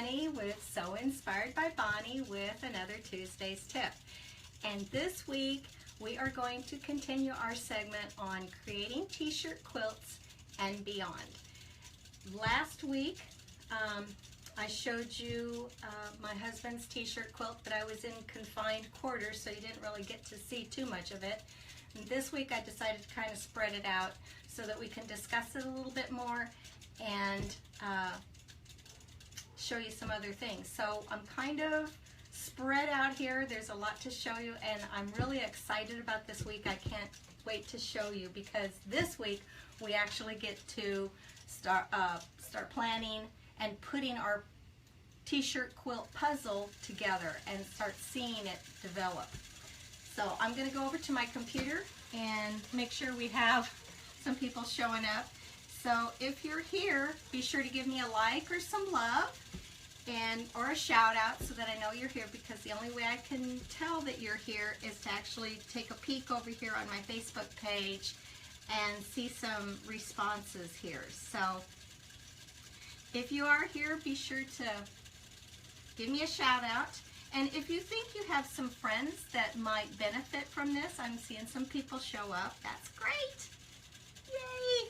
Bonnie with So Inspired by Bonnie with another Tuesday's tip. And this week we are going to continue our segment on creating t-shirt quilts and beyond. Last week I showed you my husband's t-shirt quilt, but I was in confined quarters, so you didn't really get to see too much of it. And this week I decided to kind of spread it out so that we can discuss it a little bit more and show you some other things. So I'm kind of spread out here. There's a lot to show you, and I'm really excited about this week. I can't wait to show you because this week we actually get to start planning and putting our t-shirt quilt puzzle together and start seeing it develop. So I'm going to go over to my computer and make sure we have some people showing up. So if you're here, be sure to give me a like or some love or a shout out so that I know you're here, because the only way I can tell that you're here is to actually take a peek over here on my Facebook page and see some responses here. So if you are here, be sure to give me a shout out. And if you think you have some friends that might benefit from this, I'm seeing some people show up. That's great. Yay!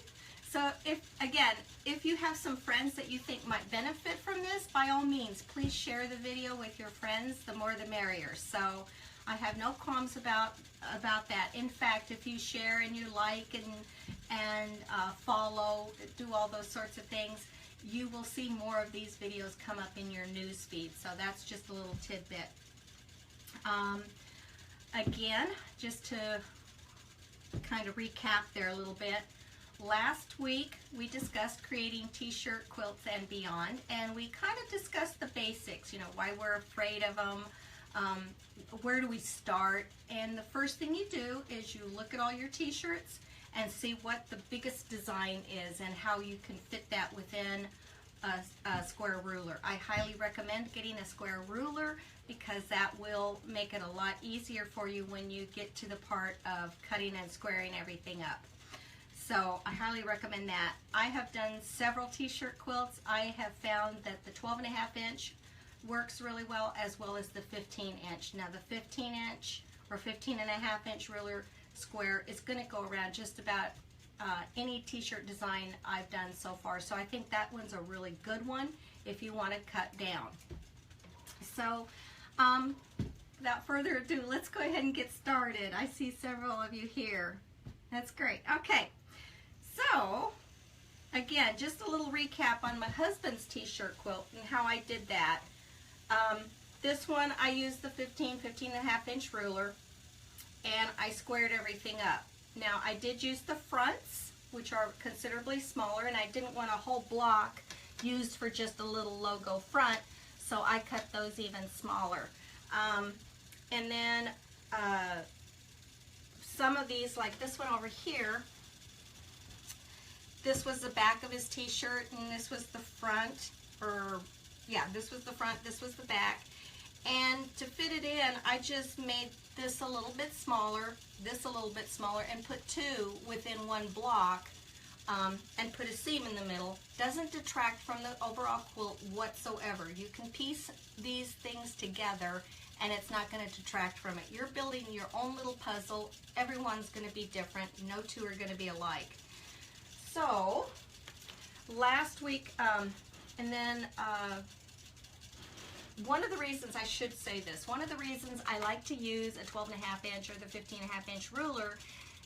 So if you have some friends that you think might benefit from this, by all means, please share the video with your friends. The more the merrier. So I have no qualms about that. In fact, if you share and you like and follow, do all those sorts of things, you will see more of these videos come up in your news feed. So that's just a little tidbit. Again, just to kind of recap there a little bit, last week we discussed creating t-shirt quilts and beyond, and we kind of discussed the basics, why we're afraid of them, where do we start. And the first thing you do is you look at all your t-shirts and see what the biggest design is and how you can fit that within a square ruler. I highly recommend getting a square ruler because that will make it a lot easier for you when you get to the part of cutting and squaring everything up. So I highly recommend that. I have done several t-shirt quilts. I have found that the 12.5 inch works really well, as well as the 15 inch. Now the 15 inch or 15.5 inch ruler square is going to go around just about any t-shirt design I've done so far. So I think that one's a really good one if you want to cut down. So without further ado, let's go ahead and get started. I see several of you here. That's great. Okay, so again, just a little recap on my husband's t-shirt quilt and how I did that. This one I used the 15.5 inch ruler, and I squared everything up. Now I did use the fronts, which are considerably smaller, and I didn't want a whole block used for just a little logo front, so I cut those even smaller. And then some of these, like this one over here, this was the back of his t-shirt, and this was the front, this was the front, this was the back. And to fit it in, I just made this a little bit smaller, this a little bit smaller, and put two within one block, and put a seam in the middle. Doesn't detract from the overall quilt whatsoever. You can piece these things together and it's not going to detract from it. You're building your own little puzzle. Everyone's going to be different. No two are going to be alike. So last week, one of the reasons, I should say this, one of the reasons I like to use a 12.5 inch or the 15.5 inch ruler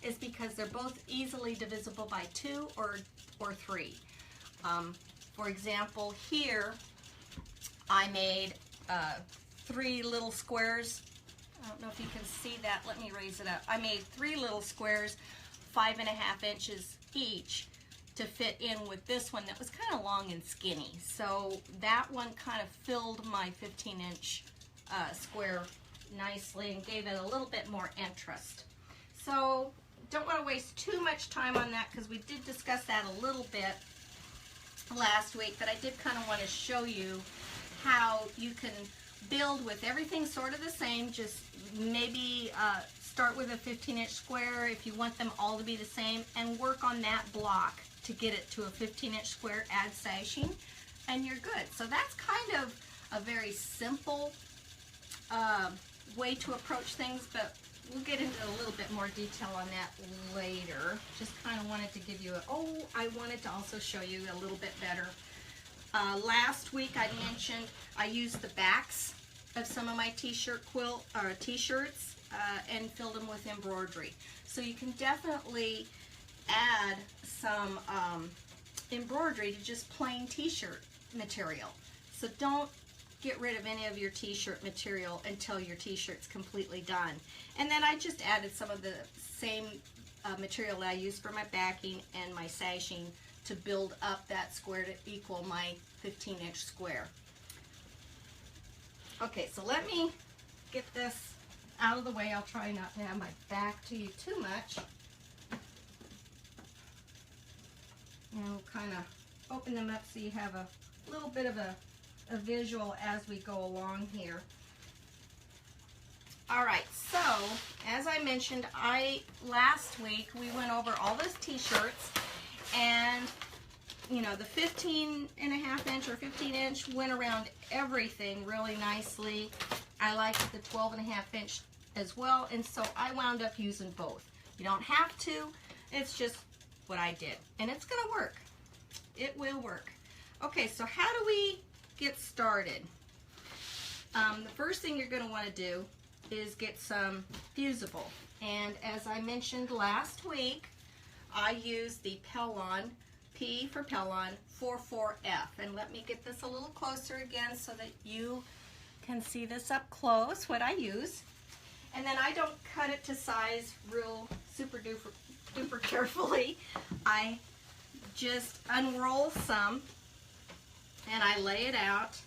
is because they're both easily divisible by 2 or 3. For example, here I made 3 little squares. I don't know if you can see that. Let me raise it up. I made 3 little squares, 5.5 inches each, to fit in with this one that was kind of long and skinny. So that one kind of filled my 15 inch square nicely and gave it a little bit more interest. So don't want to waste too much time on that because we did discuss that a little bit last week, but I did kind of want to show you how you can build with everything sort of the same, just maybe start with a 15 inch square if you want them all to be the same, and work on that block to get it to a 15 inch square. Add sashing, and you're good. So that's kind of a very simple way to approach things, but we'll get into a little bit more detail on that later. Just kind of wanted to give you I wanted to also show you a little bit better. Last week I mentioned I used the backs of some of my t-shirts and filled them with embroidery. So you can definitely add some embroidery to just plain t-shirt material. So don't get rid of any of your t-shirt material until your t-shirt's completely done. And then I just added some of the same material that I used for my backing and my sashing to build up that square to equal my 15-inch square. Okay, so let me get this out of the way. I'll try not to have my back to you too much. And we'll kind of open them up so you have a little bit of a visual as we go along here. Alright, so as I mentioned, last week we went over all those t-shirts, and you know, the 15.5-inch or 15-inch went around everything really nicely. I liked the 12.5-inch as well, and so I wound up using both. You don't have to, it's just what I did, and it's gonna work. It will work. Okay, so how do we get started? The first thing you're gonna want to do is get some fusible, and as I mentioned last week, I used the Pellon, P for Pellon 44F, and let me get this a little closer again so that you can see this up close, what I use. And then I don't cut it to size real super duper carefully. I just unroll some and I lay it out,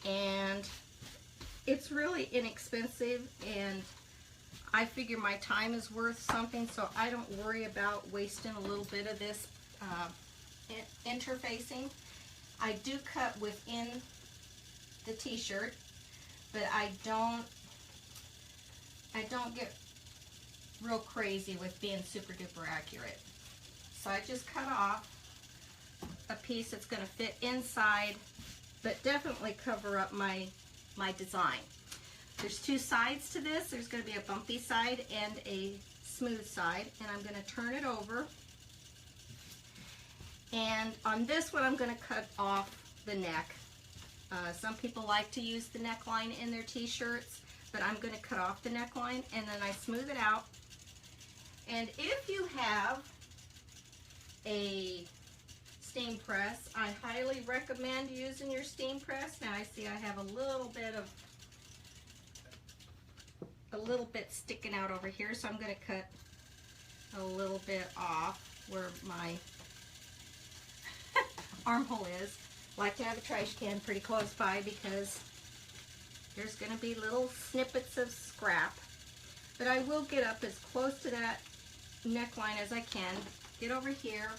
and it's really inexpensive, and I figure my time is worth something, so I don't worry about wasting a little bit of this interfacing. I do cut within the t-shirt, but I don't get real crazy with being super duper accurate. So I just cut off a piece that's going to fit inside, but definitely cover up my design. There's two sides to this. There's going to be a bumpy side and a smooth side, and I'm going to turn it over. And on this one, I'm going to cut off the neck. Some people like to use the neckline in their t-shirts, but I'm going to cut off the neckline, and then I smooth it out. And if you have a steam press, I highly recommend using your steam press. Now I see I have a little bit sticking out over here, so I'm going to cut a little bit off where my armhole is. Like to have a trash can pretty close by because there's going to be little snippets of scrap. But I will get up as close to that neckline as I can. Get over here,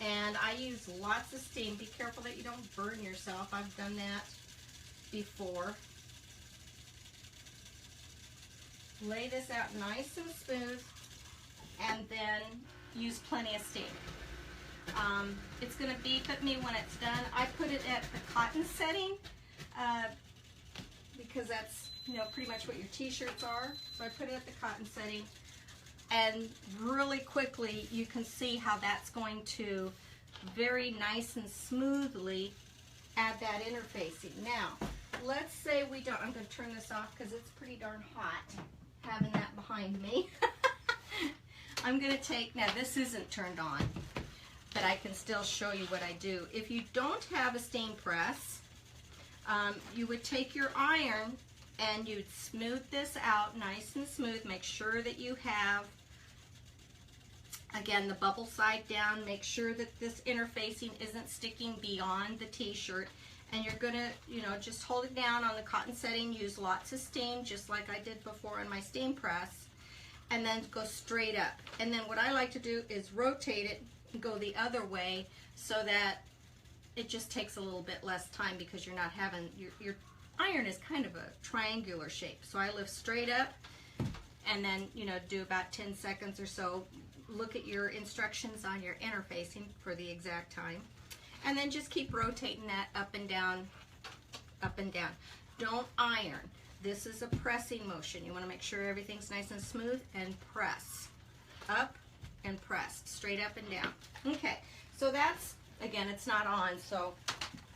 and I use lots of steam. Be careful that you don't burn yourself. I've done that before. Lay this out nice and smooth, and then use plenty of steam. It's going to beep at me when it's done. I put it at the cotton setting because that's, you know, pretty much what your t-shirts are. So I put it at the cotton setting, and really quickly you can see how that's going to very nice and smoothly add that interfacing. Now, let's say we don't, I'm going to turn this off because it's pretty darn hot having that behind me. I'm going to take, now this isn't turned on, but I can still show you what I do. If you don't have a steam press, you would take your iron and you'd smooth this out nice and smooth. Make sure that you have, again, the bubble side down. Make sure that this interfacing isn't sticking beyond the t-shirt. And you're gonna, you know, just hold it down on the cotton setting, use lots of steam, just like I did before on my steam press, and then go straight up. And then what I like to do is rotate it and go the other way so that it just takes a little bit less time because you're not having, your iron is kind of a triangular shape. So I lift straight up and then, you know, do about 10 seconds or so. Look at your instructions on your interfacing for the exact time. And then just keep rotating that up and down, up and down. Don't iron. This is a pressing motion. You want to make sure everything's nice and smooth, and press. Up and press, straight up and down. Okay, so that's, again, it's not on, so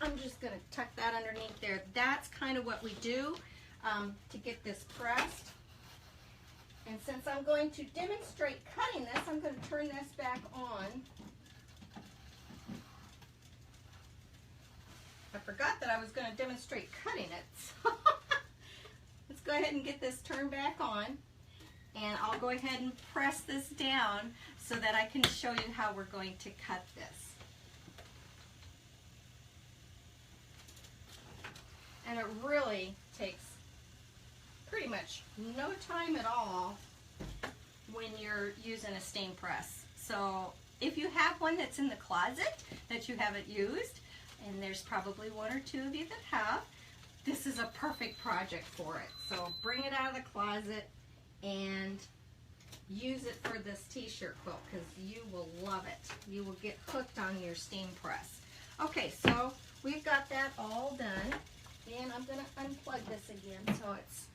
I'm just going to tuck that underneath there. That's kind of what we do to get this pressed. And since I'm going to demonstrate cutting this, I'm going to turn this back on. I forgot that I was going to demonstrate cutting it. So let's go ahead and get this turned back on. And I'll go ahead and press this down so that I can show you how we're going to cut this. And it really takes pretty much no time at all when you're using a steam press. So if you have one that's in the closet that you haven't used, and there's probably one or two of you that have, this is a perfect project for it. So bring it out of the closet and use it for this t-shirt quilt, because you will love it. You will get hooked on your steam press. Okay, so we've got that all done, and I'm going to unplug this again so it's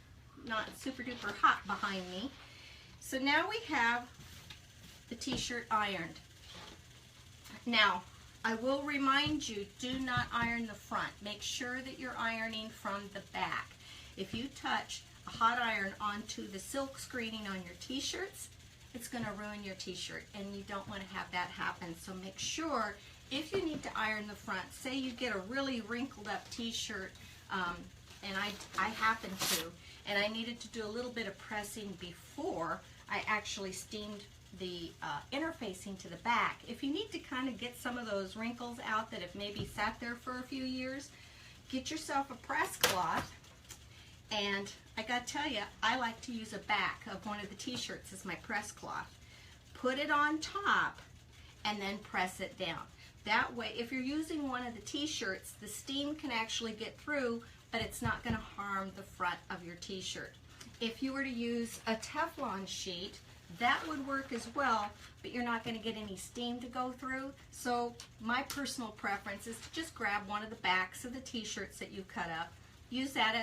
not super duper hot behind me. So now we have the t-shirt ironed. Now, I will remind you, do not iron the front. Make sure that you're ironing from the back. If you touch a hot iron onto the silk screening on your t-shirts, it's going to ruin your t-shirt, and you don't want to have that happen. So make sure, if you need to iron the front, say you get a really wrinkled up t-shirt, and I happen to, and I needed to do a little bit of pressing before I actually steamed the interfacing to the back. If you need to kind of get some of those wrinkles out that have maybe sat there for a few years, get yourself a press cloth. And I gotta tell you, I like to use a back of one of the t-shirts as my press cloth. Put it on top and then press it down. That way, if you're using one of the t-shirts, the steam can actually get through, but it's not gonna harm the front of your t-shirt. If you were to use a Teflon sheet, that would work as well, but you're not going to get any steam to go through. So my personal preference is to just grab one of the backs of the t-shirts that you cut up, use that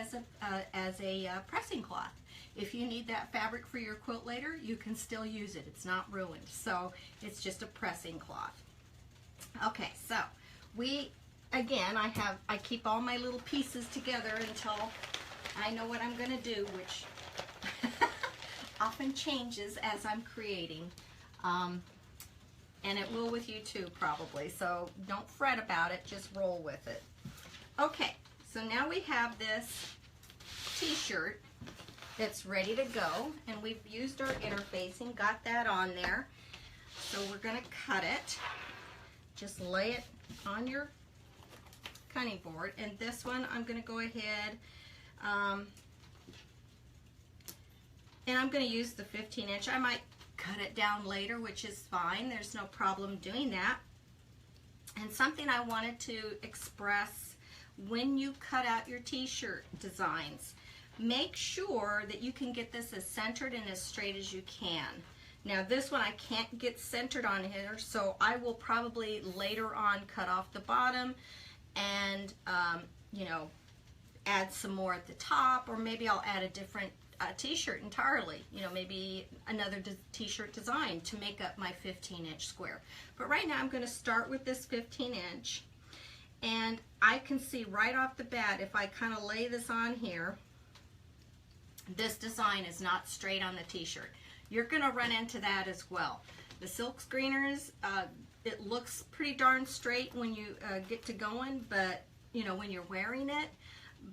as a pressing cloth. If you need that fabric for your quilt later, you can still use it. It's not ruined. So it's just a pressing cloth. Okay, so again, I keep all my little pieces together until I know what I'm going to do, which often changes as I'm creating, and it will with you too probably, so don't fret about it, just roll with it. Okay, so now we have this t-shirt that's ready to go, and we've used our interfacing, got that on there, so we're going to cut it. Just lay it on your cutting board, and this one I'm going to go ahead and I'm going to use the 15-inch. I might cut it down later, which is fine. There's no problem doing that. And something I wanted to express, when you cut out your t-shirt designs, make sure that you can get this as centered and as straight as you can. Now this one I can't get centered on here, so I will probably later on cut off the bottom and you know, add some more at the top, or maybe I'll add a different t-shirt entirely, you know, maybe another t-shirt design to make up my 15-inch square. But right now I'm going to start with this 15-inch, and I can see right off the bat, if I kind of lay this on here, this design is not straight on the t-shirt. You're going to run into that as well. The silk screeners, it looks pretty darn straight when you get to going, but you know, when you're wearing it.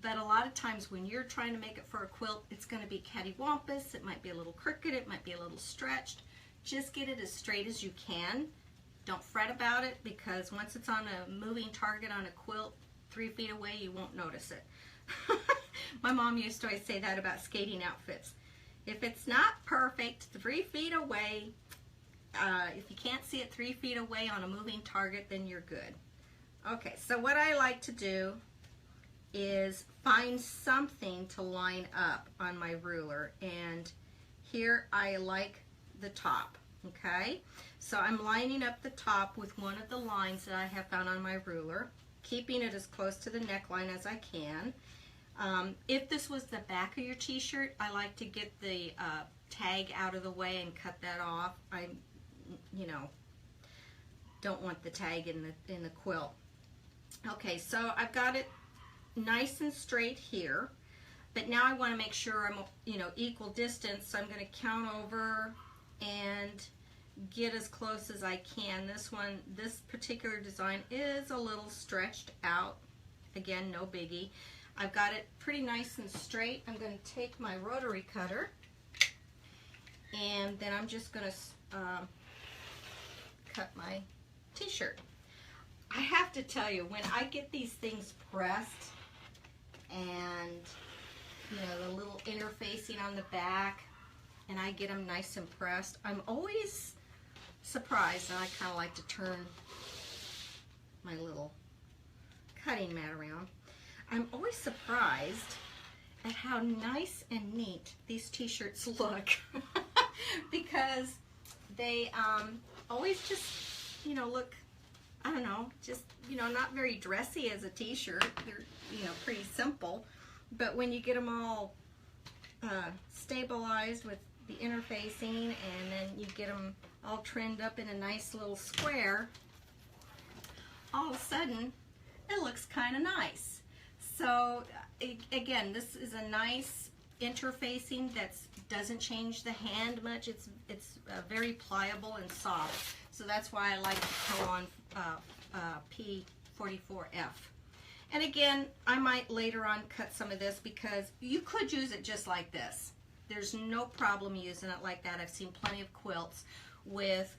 But a lot of times when you're trying to make it for a quilt, it's going to be cattywampus, it might be a little crooked, it might be a little stretched. Just get it as straight as you can. Don't fret about it, because once it's on a moving target on a quilt 3 feet away, you won't notice it. My mom used to always say that about skating outfits. If it's not perfect 3 feet away, if you can't see it 3 feet away on a moving target, then you're good. Okay, so what I like to do is find something to line up on my ruler, and here I like the top. Okay, So I'm lining up the top with one of the lines that I have found on my ruler, keeping it as close to the neckline as I can. If this was the back of your t-shirt, I like to get the tag out of the way and cut that off. I, you know, don't want the tag in the quilt. Okay, so I've got it nice and straight here, but now I want to make sure I'm, you know, equal distance. So I'm going to count over and get as close as I can. This particular design is a little stretched out. Again, no biggie. I've got it pretty nice and straight. I'm going to take my rotary cutter, and then I'm just going to cut my t-shirt. I have to tell you, when I get these things pressed and, you know, the little interfacing on the back, and I get them nice and pressed, I'm always surprised, and I kind of like to turn my little cutting mat around. I'm always surprised at how nice and neat these t-shirts look because they always just, you know, look, I don't know, just, you know, not very dressy as a t-shirt. They're, you know, pretty simple, but when you get them all stabilized with the interfacing, and then you get them all trimmed up in a nice little square, all of a sudden it looks kind of nice. So again, this is a nice interfacing that doesn't change the hand much. It's very pliable and soft. So that's why I like to go on P44F. And again, I might later on cut some of this because you could use it just like this. There's no problem using it like that. I've seen plenty of quilts with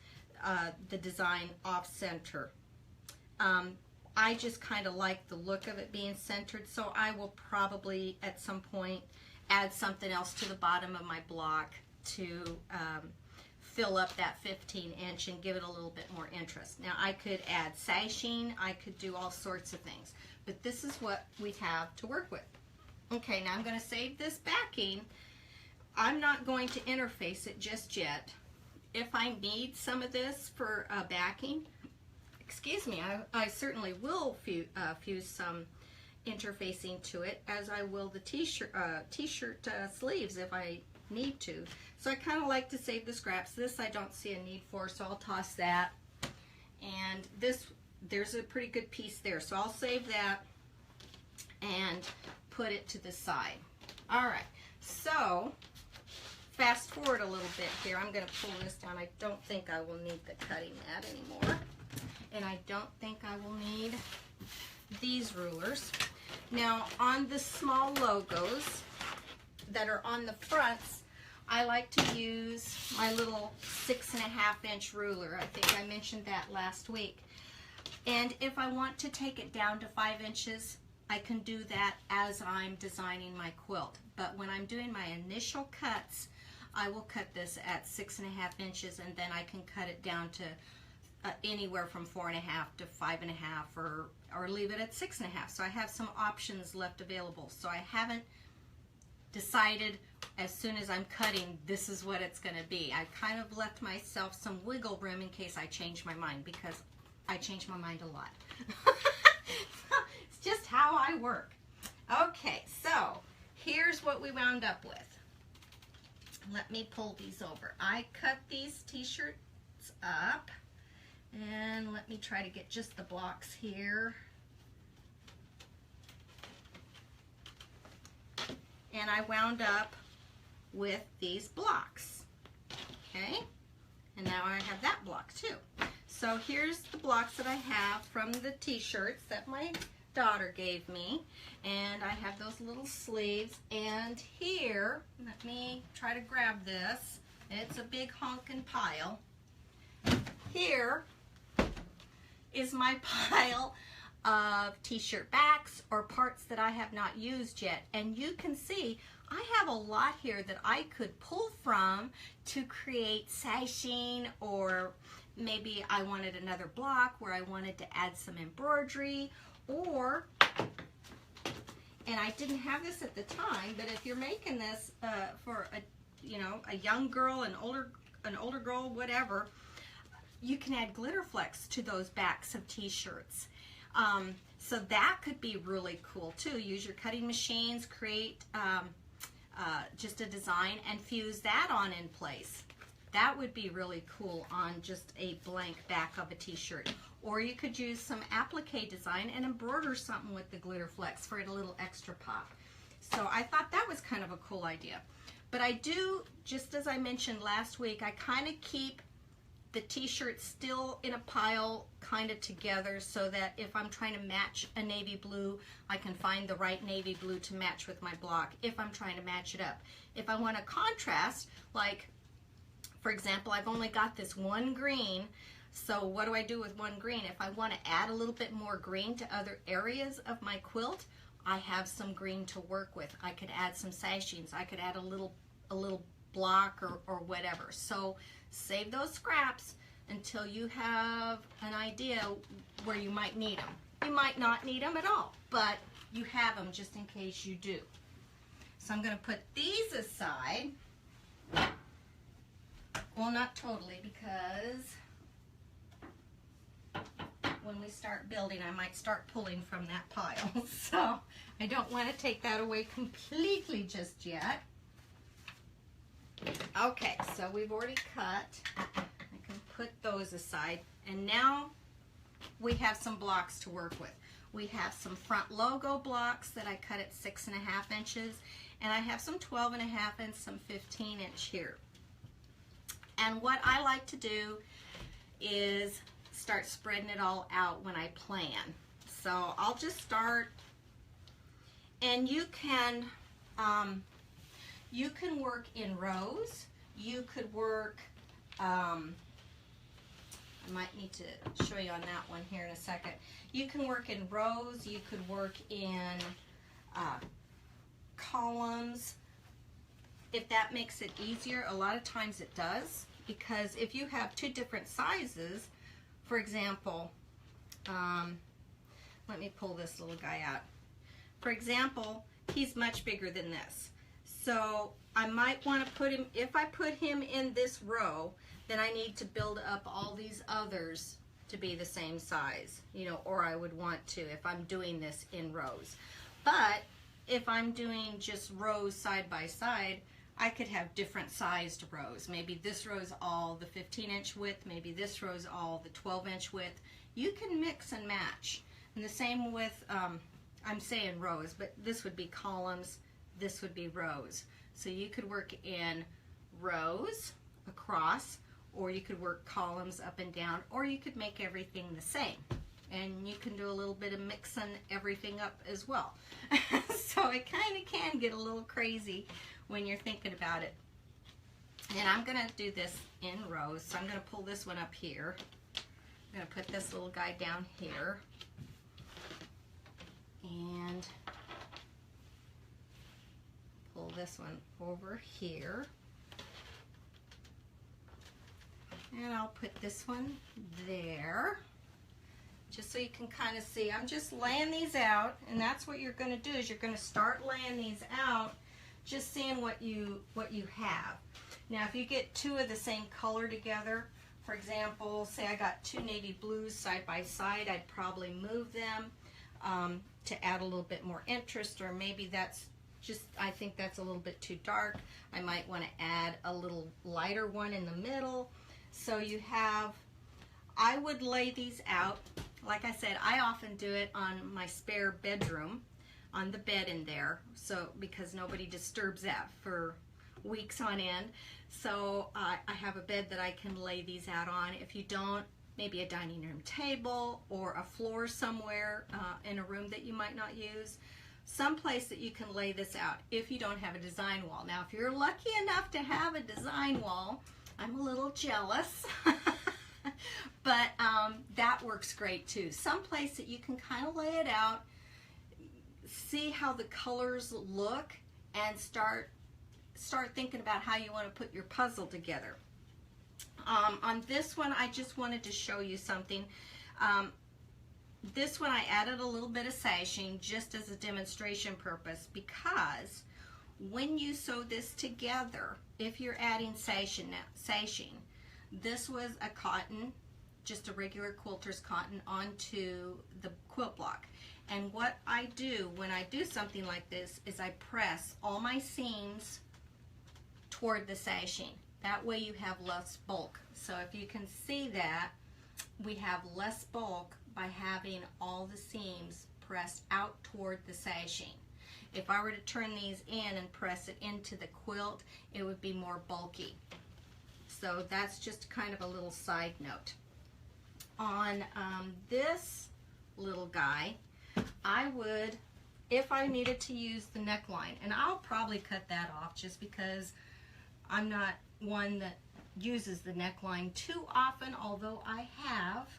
the design off center. I just kind of like the look of it being centered, so I will probably at some point add something else to the bottom of my block to fill up that 15-inch and give it a little bit more interest. Now I could add sashing, I could do all sorts of things, but this is what we have to work with. Okay, now I'm going to save this backing. I'm not going to interface it just yet. If I need some of this for backing, excuse me, I certainly will fuse some interfacing to it, as I will the t-shirt sleeves if I need to. So I kind of like to save the scraps. This I don't see a need for, so I'll toss that. And this, there's a pretty good piece there, so I'll save that and put it to the side. All right, so fast forward a little bit here. I'm going to pull this down. I don't think I will need the cutting mat anymore. And I don't think I will need these rulers. Now on the small logos that are on the fronts, I like to use my little 6.5-inch ruler. I think I mentioned that last week. And if I want to take it down to 5 inches, I can do that as I'm designing my quilt. But when I'm doing my initial cuts, I will cut this at 6.5 inches, and then I can cut it down to anywhere from 4.5 to 5.5, or leave it at 6.5. So I have some options left available. So I haven't decided as soon as I'm cutting this is what it's going to be. I kind of left myself some wiggle room in case I change my mind, because I change my mind a lot. It's just how I work. Okay, so here's what we wound up with. Let me pull these over. I cut these t-shirts up. And let me try to get just the blocks here. And I wound up with these blocks. Okay? And now I have that block too. So here's the blocks that I have from the t-shirts that my daughter gave me. And I have those little sleeves. And here, let me try to grab this. It's a big honkin' pile. Here is my pile of t-shirt backs or parts that I have not used yet. And you can see I have a lot here that I could pull from to create sashing, or maybe I wanted another block where I wanted to add some embroidery, or, and I didn't have this at the time, but if you're making this for a, you know, a young girl, an older girl, whatever, you can add glitter flecks to those backs of t-shirts. So that could be really cool too. Use your cutting machines, create just a design and fuse that on in place. That would be really cool on just a blank back of a t-shirt. Or you could use some applique design and embroider something with the glitter flecks for a little extra pop. So I thought that was kind of a cool idea. But I do, just as I mentioned last week, I kind of keep the t-shirts still in a pile kind of together so that if I'm trying to match a navy blue, I can find the right navy blue to match with my block if I'm trying to match it up. If I want a contrast, like for example, I've only got this one green, so what do I do with one green? If I want to add a little bit more green to other areas of my quilt, I have some green to work with. I could add some sashings, I could add a little block or whatever. So save those scraps until you have an idea where you might need them. You might not need them at all, but you have them just in case you do. So I'm going to put these aside. Well, not totally, because when we start building, I might start pulling from that pile. So I don't want to take that away completely just yet. Okay, so we've already cut. I can put those aside. And now we have some blocks to work with. We have some front logo blocks that I cut at 6.5 inches. And I have some 12.5 and some 15-inch here. And what I like to do is start spreading it all out when I plan. So I'll just start, and you can work in rows. You could work, I might need to show you on that one here in a second. You can work in rows, you could work in columns, if that makes it easier. A lot of times it does, because if you have two different sizes, for example, let me pull this little guy out. For example, he's much bigger than this. So I might want to put him, if I put him in this row, then I need to build up all these others to be the same size, you know, or I would want to if I'm doing this in rows. But if I'm doing just rows side by side, I could have different sized rows. Maybe this row's all the 15-inch width, maybe this row's all the 12-inch width. You can mix and match. And the same with, I'm saying rows, but this would be columns, this would be rows. So you could work in rows across, or you could work columns up and down, or you could make everything the same. And you can do a little bit of mixing everything up as well. So it kind of can get a little crazy when you're thinking about it. And I'm going to do this in rows. So I'm going to pull this one up here. I'm going to put this little guy down here. And pull this one over here. And I'll put this one there, just so you can kind of see. I'm just laying these out, and that's what you're going to do, is you're going to start laying these out, just seeing what you have. Now if you get two of the same color together, for example, say I got two navy blues side by side, I'd probably move them to add a little bit more interest, or maybe that's just, I think that's a little bit too dark. I might want to add a little lighter one in the middle. So you have, I would lay these out, like I said, I often do it on my spare bedroom, on the bed in there, so because nobody disturbs that for weeks on end. So I have a bed that I can lay these out on. If you don't, maybe a dining room table or a floor somewhere in a room that you might not use. Some place that you can lay this out if you don't have a design wall. Now if you're lucky enough to have a design wall, I'm a little jealous, but that works great too. Some place that you can kind of lay it out, see how the colors look, and start thinking about how you want to put your puzzle together. On this one, I just wanted to show you something. This one I added a little bit of sashing just as a demonstration purpose, because when you sew this together, if you're adding sashing, this was a cotton just a regular quilter's cotton onto the quilt block. And what I do when I do something like this is I press all my seams toward the sashing. That way you have less bulk. So if you can see that, we have less bulk by having all the seams pressed out toward the sashing. If I were to turn these in and press it into the quilt, it would be more bulky. So that's just kind of a little side note. On this little guy, I would, if I needed to use the neckline, and I'll probably cut that off just because I'm not one that uses the neckline too often, although I have.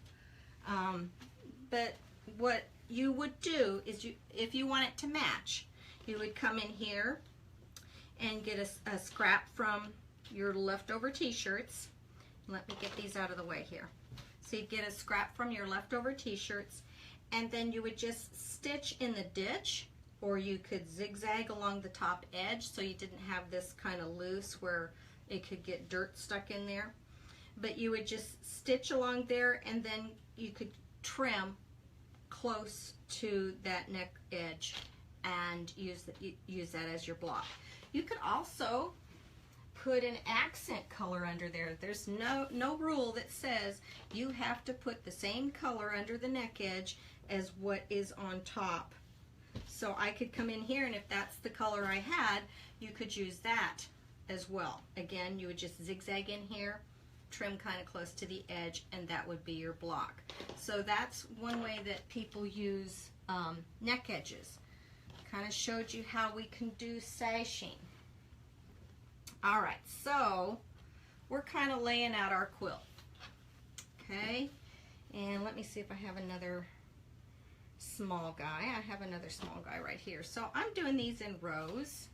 But what you would do is, if you want it to match, you would come in here and get a scrap from your leftover t-shirts. Let me get these out of the way here. So you'd get a scrap from your leftover t-shirts, and then you would just stitch in the ditch, or you could zigzag along the top edge so you didn't have this kind of loose where it could get dirt stuck in there. But you would just stitch along there, and then you could trim close to that neck edge and use that as your block. You could also put an accent color under there. There's no rule that says you have to put the same color under the neck edge as what is on top. So I could come in here, and if that's the color I had, you could use that as well. Again, you would just zigzag in here, trim kind of close to the edge, and that would be your block. So that's one way that people use neck edges. Kind of showed you how we can do sashing. All right, so we're kind of laying out our quilt. Okay, and let me see if I have another small guy. I have another small guy right here. So I'm doing these in rows.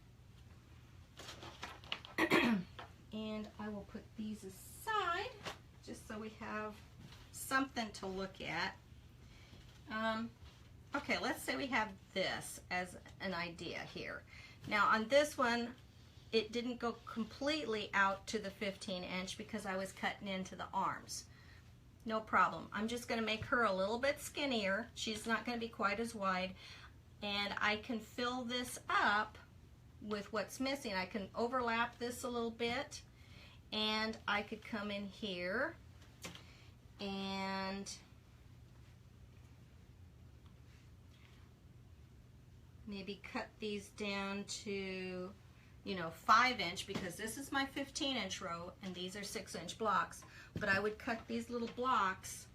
And I will put these aside just so we have something to look at. Okay, let's say we have this as an idea here. Now on this one, it didn't go completely out to the 15-inch because I was cutting into the arms. No problem. I'm just going to make her a little bit skinnier. She's not going to be quite as wide. And I can fill this up with what's missing. I can overlap this a little bit, and I could come in here and maybe cut these down to, 5-inch, because this is my 15-inch row and these are 6-inch blocks. But I would cut these little blocks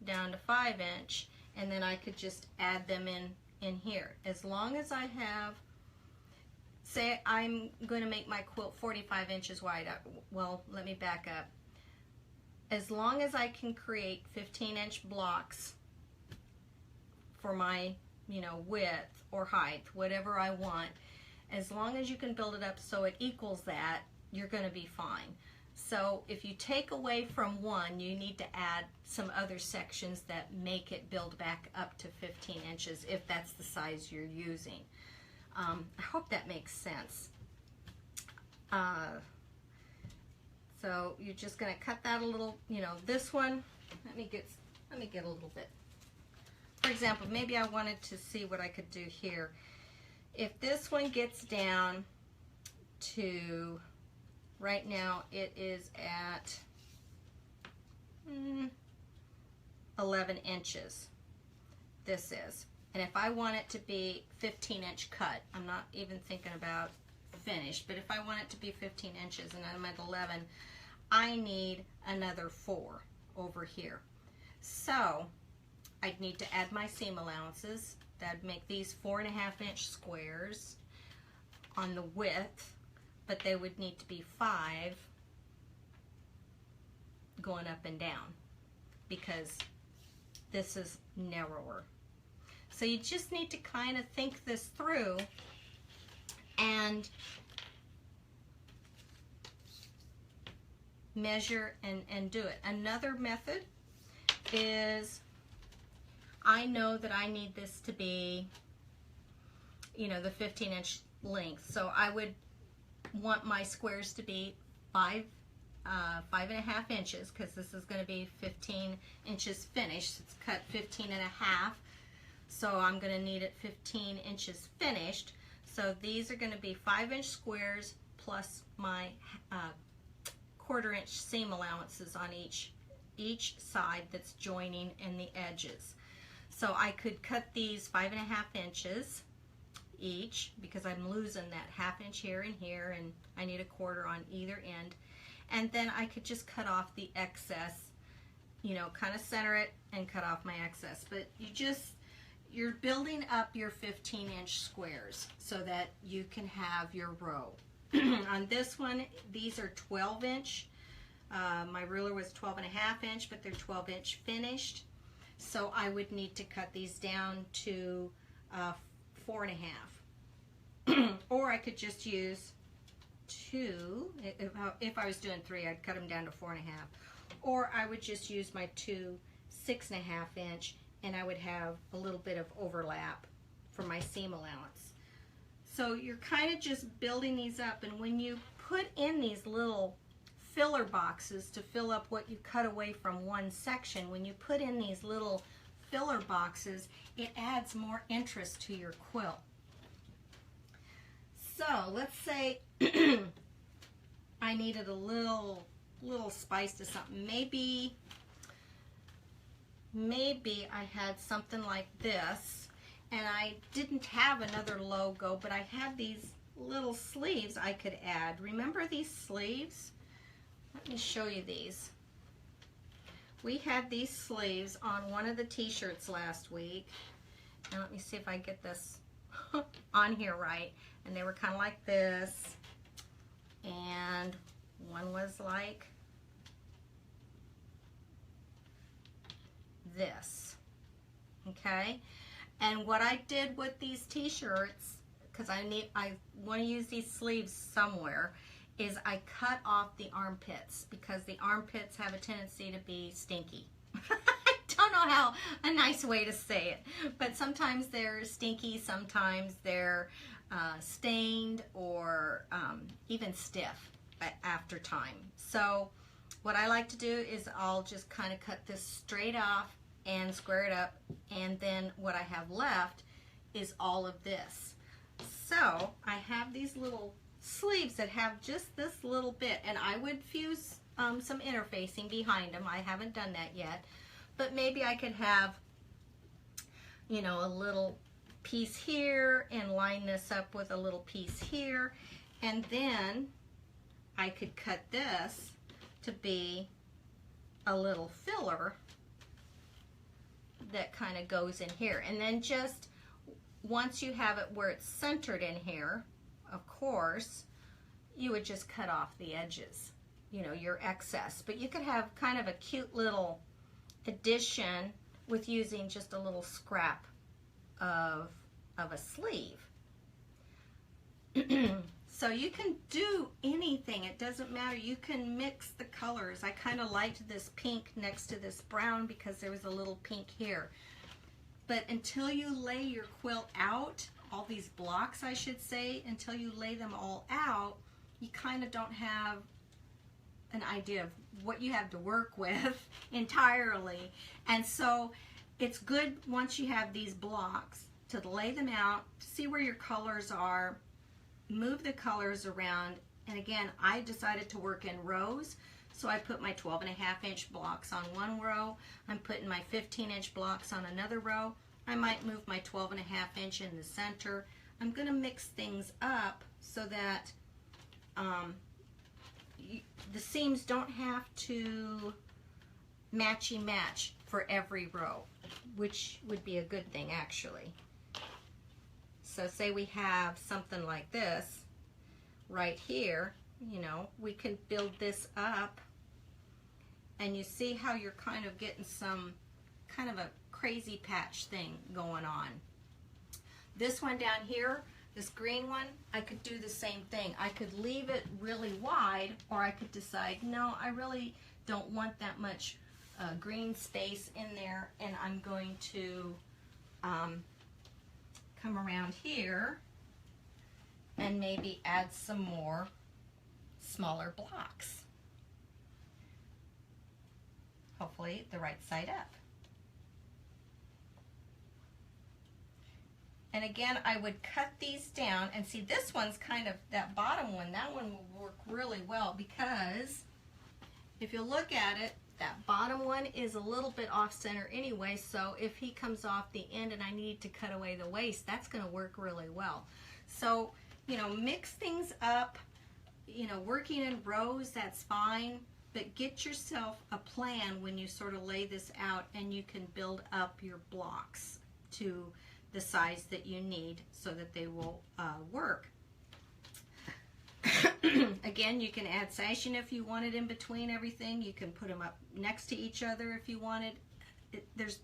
down to 5-inch, and then I could just add them in here. As long as I have, say I'm going to make my quilt 45 inches wide. Well, let me back up. As long as I can create 15-inch blocks for my, width or height, whatever I want, as long as you can build it up so it equals that, you're going to be fine. So if you take away from one, you need to add some other sections that make it build back up to 15 inches if that's the size you're using. I hope that makes sense. So you're just going to cut that a little, this one, let me get a little bit. For example, maybe I wanted to see what I could do here. If this one gets down to, right now it is at 11 inches, this is. And if I want it to be 15-inch cut, I'm not even thinking about finished, but if I want it to be 15 inches and I'm at 11, I need another 4 over here. So I'd need to add my seam allowances. That'd make these 4.5-inch squares on the width, but they would need to be 5 going up and down because this is narrower. So you just need to kind of think this through and measure and do it. Another method is, I know that I need this to be, the 15-inch length. So I would want my squares to be 5 5.5 inches, because this is going to be 15 inches finished. It's cut 15.5, so I'm going to need it 15 inches finished. So these are going to be 5-inch squares plus my 1/4 inch seam allowances on each side that's joining in the edges. So I could cut these 5.5 inches each, because I'm losing that 1/2 inch here and here, and I need a 1/4 on either end. And then I could just cut off the excess, you know, kind of center it and cut off my excess. But you're building up your 15-inch squares so that you can have your row. On this one, these are 12-inch. My ruler was 12.5 inch, but they're 12-inch finished. So I would need to cut these down to 4.5. Or I could just use 2. If I was doing 3, I'd cut them down to 4.5. Or I would just use my 2 6.5 inch, and I would have a little bit of overlap for my seam allowance. So you're kind of just building these up, and when you put in these little filler boxes to fill up what you cut away from one section, when you put in these little filler boxes, it adds more interest to your quilt. So let's say I needed a little spice to something. Maybe I had something like this, and I didn't have another logo, but I had these little sleeves I could add. Remember these sleeves? Let me show you these. We had these sleeves on one of the t-shirts last week, and let me see if I get this on here right. And they were kind of like this, and one was like this, okay? And what I did with these t-shirts, because I want to use these sleeves somewhere, is I cut off the armpits, because the armpits have a tendency to be stinky. I don't know how a nice way to say it, but sometimes they're stinky, sometimes they're stained, or even stiff after time. So what I like to do is I'll just kind of cut this straight off and square it up, and then what I have left is all of this. So I have these little sleeves that have just this little bit, and I would fuse some interfacing behind them. I haven't done that yet, but maybe I could have, you know, a little piece here and line this up with a little piece here, and then I could cut this to be a little filler that kind of goes in here. And then just once you have it where it's centered in here, of course, you would just cut off the edges, you know, your excess. But you could have kind of a cute little addition with using just a little scrap of a sleeve. So you can do anything, it doesn't matter. You can mix the colors. I kind of liked this pink next to this brown because there was a little pink here. But until you lay your quilt out, all these blocks I should say, until you lay them all out, you kind of don't have an idea of what you have to work with entirely. And so it's good once you have these blocks to lay them out, see where your colors are, move the colors around. And again, I decided to work in rows, so I put my 12.5 inch blocks on one row. I'm putting my 15-inch blocks on another row. I might move my 12.5 inch in the center. I'm going to mix things up so that the seams don't have to matchy-match for every row, which would be a good thing actually. So say we have something like this right here, you know, we can build this up, and you see how you're kind of getting some kind of a crazy patch thing going on. This one down here, this green one, I could do the same thing. I could leave it really wide, or I could decide, no, I really don't want that much green space in there, and I'm going to come around here and maybe add some more smaller blocks. hopefully the right side up. And again, I would cut these down, and see this one's kind of, that bottom one, that one will work really well, because if you look at it, that bottom one is a little bit off center anyway, so if he comes off the end and I need to cut away the waist, that's going to work really well. So, you know, mix things up, you know, working in rows, that's fine, but get yourself a plan when you sort of lay this out, and you can build up your blocks to the size that you need so that they will work. Again, you can add sashing if you want it in between everything. You can put them up next to each other if you wanted. There's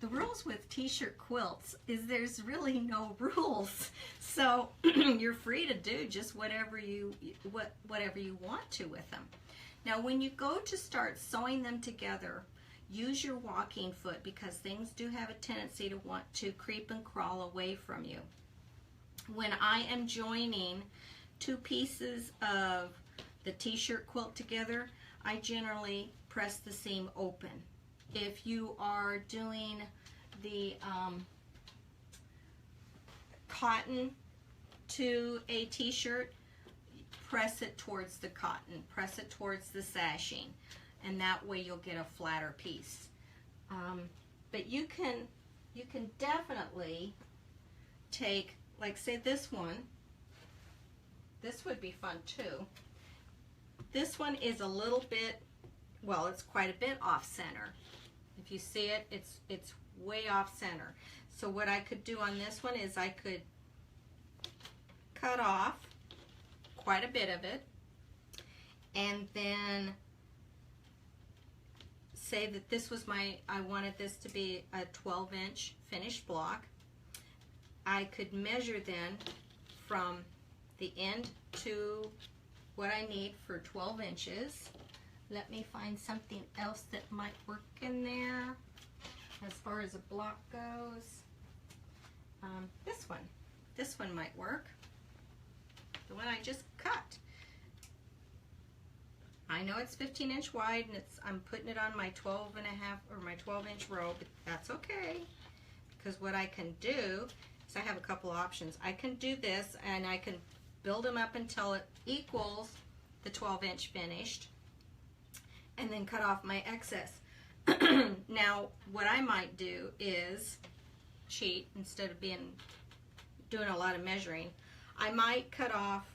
the rules with t-shirt quilts is there's really no rules, so you're free to do just whatever you want to with them. Now, when you go to start sewing them together, use your walking foot, because things do have a tendency to want to creep and crawl away from you. When I am joining two pieces of the t-shirt quilt together, I generally press the seam open. If you are doing the cotton to a t-shirt, press it towards the cotton, press it towards the sashing, and that way you'll get a flatter piece. But you can definitely take, like say this one, this would be fun too. This one is a little bit, well, it's quite a bit off center. If you see it, it's way off center. So what I could do on this one is I could cut off quite a bit of it, and then say that this was I wanted this to be a 12-inch finished block. I could measure then from the end to what I need for 12 inches. Let me find something else that might work in there as far as a block goes. This one might work. The one I just cut. I know it's 15-inch wide, and I'm putting it on my 12 and a half or my 12-inch row, but that's okay, because what I can do is I have a couple options. I can do this, and I can build them up until it equals the 12-inch finished, and then cut off my excess. Now, what I might do is cheat. Instead of doing a lot of measuring, I might cut off,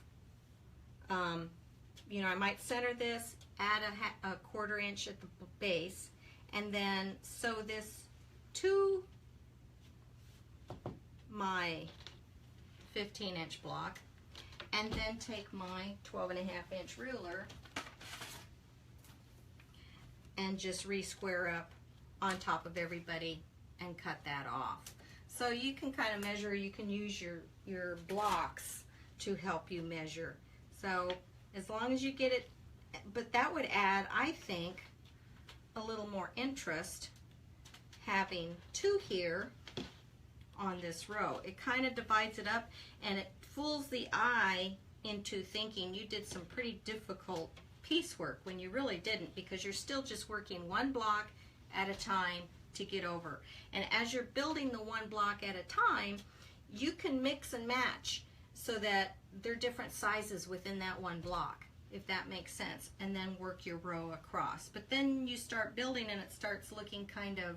you know, I might center this, add a 1/4 inch at the base, and then sew this to my 15-inch block, and then take my 12.5-inch ruler and just re-square up on top of everybody and cut that off. So you can kind of measure, you can use your blocks to help you measure. So as long as you get it, but that would add, I think, a little more interest having two here on this row. It kind of divides it up, and it fools the eye into thinking you did some pretty difficult piecework when you really didn't, because you're still just working one block at a time to get over. And as you're building the one block at a time, you can mix and match so that they're different sizes within that one block, if that makes sense, and then work your row across. But then you start building and it starts looking kind of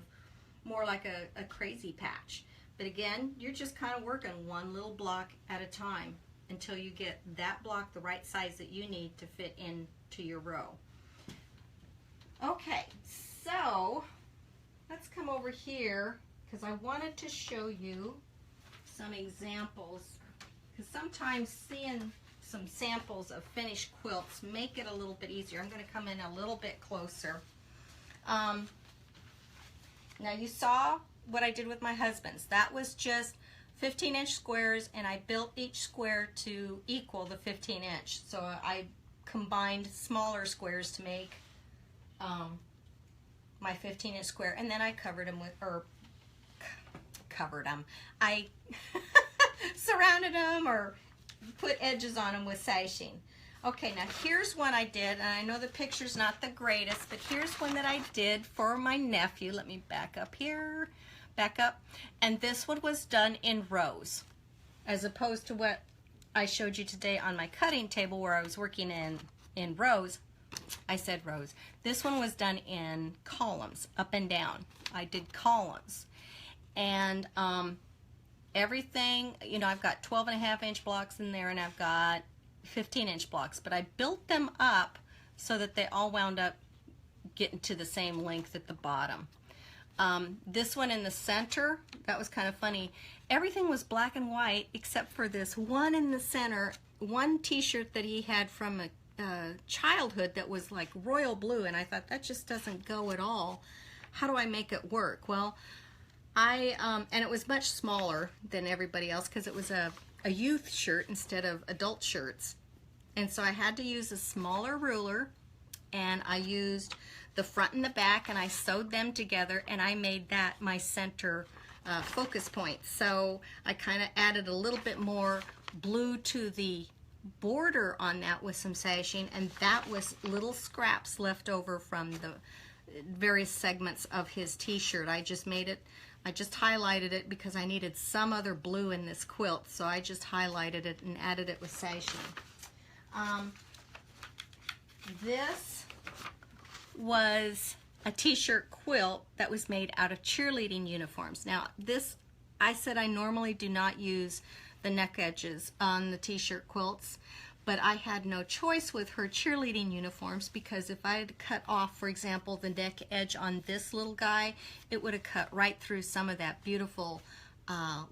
more like a crazy patch. But again, you're just kind of working one little block at a time until you get that block the right size that you need to fit into your row. Okay, so let's come over here, because I wanted to show you some examples, because sometimes seeing some samples of finished quilts make it a little bit easier. I'm going to come in a little bit closer. Now you saw what I did with my husband's. That was just 15-inch squares, and I built each square to equal the 15-inch. So I combined smaller squares to make my 15-inch square, and then I covered them with, I surrounded them or put edges on them with sashing. Okay, now here's one I did, and I know the picture's not the greatest, but here's one that I did for my nephew. Let me back up here, back up. And this one was done in rows, as opposed to what I showed you today on my cutting table where I was working in rows. I said rows. This one was done in columns, up and down. I did columns. And everything, you know, I've got 12.5-inch blocks in there, and I've got 15-inch blocks, but I built them up so that they all wound up getting to the same length at the bottom. This one in the center, that was kind of funny. Everything was black and white except for this one in the center, one t-shirt that he had from a childhood that was like royal blue, and I thought that just doesn't go at all. How do I make it work? Well, and it was much smaller than everybody else because it was a youth shirt instead of adult shirts, and so I had to use a smaller ruler, and I used the front and the back, and I sewed them together, and I made that my center focus point. So I kind of added a little bit more blue to the border on that with some sashing, and that was little scraps left over from the various segments of his t-shirt. I just highlighted it because I needed some other blue in this quilt, so I just highlighted it and added it with sashing. This was a t-shirt quilt that was made out of cheerleading uniforms. Now this, I said I normally do not use the neck edges on the t-shirt quilts, but I had no choice with her cheerleading uniforms because if I had cut off, for example, the neck edge on this little guy, it would have cut right through some of that beautiful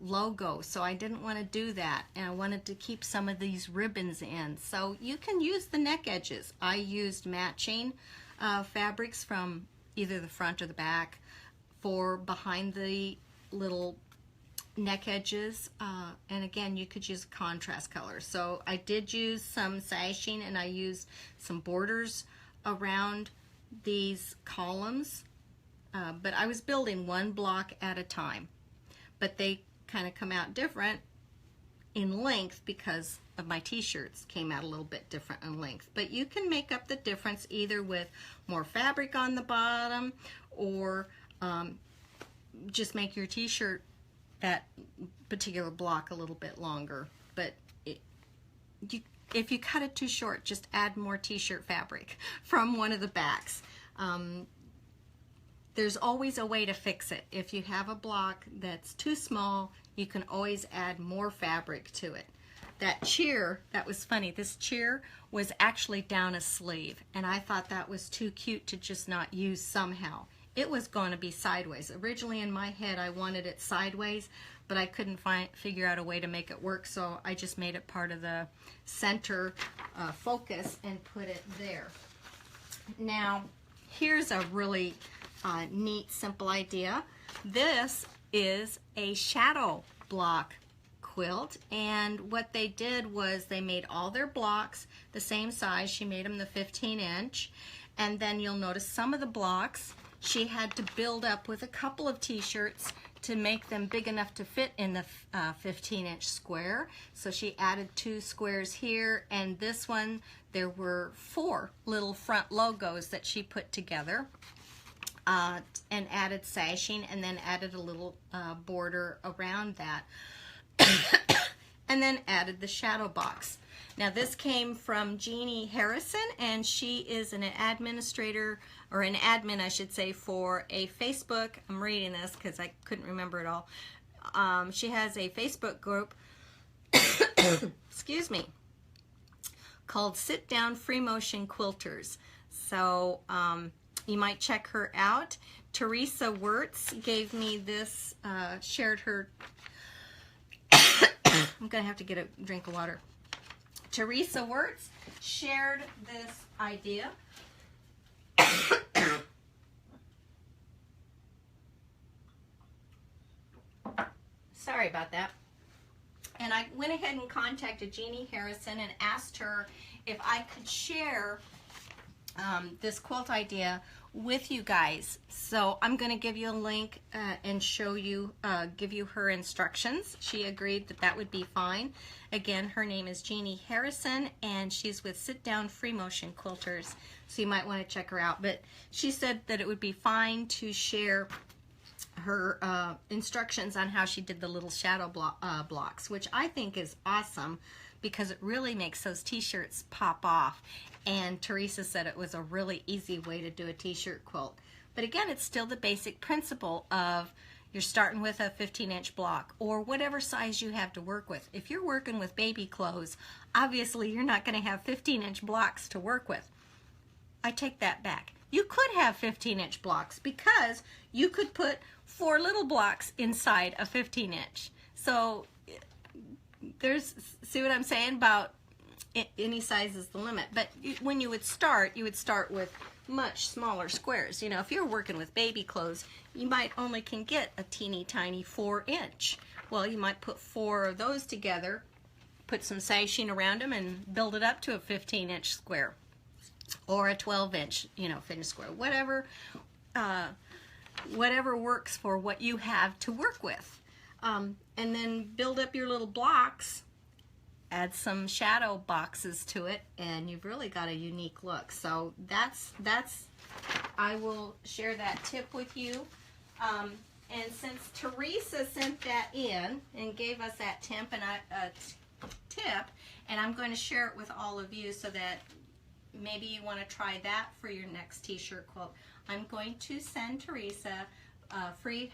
logo. So I didn't want to do that, and I wanted to keep some of these ribbons in. So you can use the neck edges. I used matching fabrics from either the front or the back for behind the little neck edges, and again, you could use a contrast color. So I did use some sashing, and I used some borders around these columns, but I was building one block at a time, but they kind of come out different in length because of my t-shirts came out a little bit different in length. But you can make up the difference either with more fabric on the bottom, or just make your t-shirt, that particular block, a little bit longer. But if you cut it too short, just add more t-shirt fabric from one of the backs. There's always a way to fix it. If you have a block that's too small, you can always add more fabric to it. That cheer, that was funny. This cheer was actually down a sleeve, and I thought that was too cute to just not use somehow. It was going to be sideways. Originally in my head I wanted it sideways, but I couldn't figure out a way to make it work, so I just made it part of the center focus and put it there. Now here's a really neat, simple idea. This is a shadow block quilt, and what they did was they made all their blocks the same size. She made them the 15-inch, and then you'll notice some of the blocks she had to build up with a couple of t-shirts to make them big enough to fit in the 15-inch square. So she added 2 squares here, and this one there were 4 little front logos that she put together, and added sashing, and then added a little border around that. And then added the shadow box. Now this came from Jeanne Harrison, and she is an administrator, or an admin I should say, for a Facebook, I'm reading this because I couldn't remember it all. She has a Facebook group excuse me, called Down Free Motion Quilters. So you might check her out. Teresa Wertz gave me this, shared her I'm gonna have to get a drink of water. Teresa Wertz shared this idea. Sorry about that. And I went ahead and contacted Jeanne Harrison and asked her if I could share this quilt idea with you guys. So I'm going to give you a link and show you, give you her instructions. She agreed that that would be fine. Again, her name is Jeanne Harrison, and she's with Down Free Motion Quilters, so you might want to check her out. But she said that it would be fine to share her instructions on how she did the little shadow blocks, which I think is awesome because it really makes those t-shirts pop off. And Teresa said it was a really easy way to do a t-shirt quilt. But again, it's still the basic principle of you're starting with a 15-inch block or whatever size you have to work with. If you're working with baby clothes, obviously you're not going to have 15-inch blocks to work with. I take that back. You could have 15-inch blocks because you could put 4 little blocks inside a 15-inch. So there's, see what I'm saying about any size is the limit. But when you would start with much smaller squares. You know, if you're working with baby clothes, you might only can get a teeny tiny 4-inch. Well, you might put 4 of those together, put some sashing around them, and build it up to a 15-inch square or a 12-inch, you know, finished square. Whatever works for what you have to work with. And then build up your little blocks, add some shadow boxes to it, and you've really got a unique look. So that's I will share that tip with you. And since Teresa sent that in and gave us that tip, and I'm going to share it with all of you so that maybe you want to try that for your next t-shirt quilt. I'm going to send Teresa free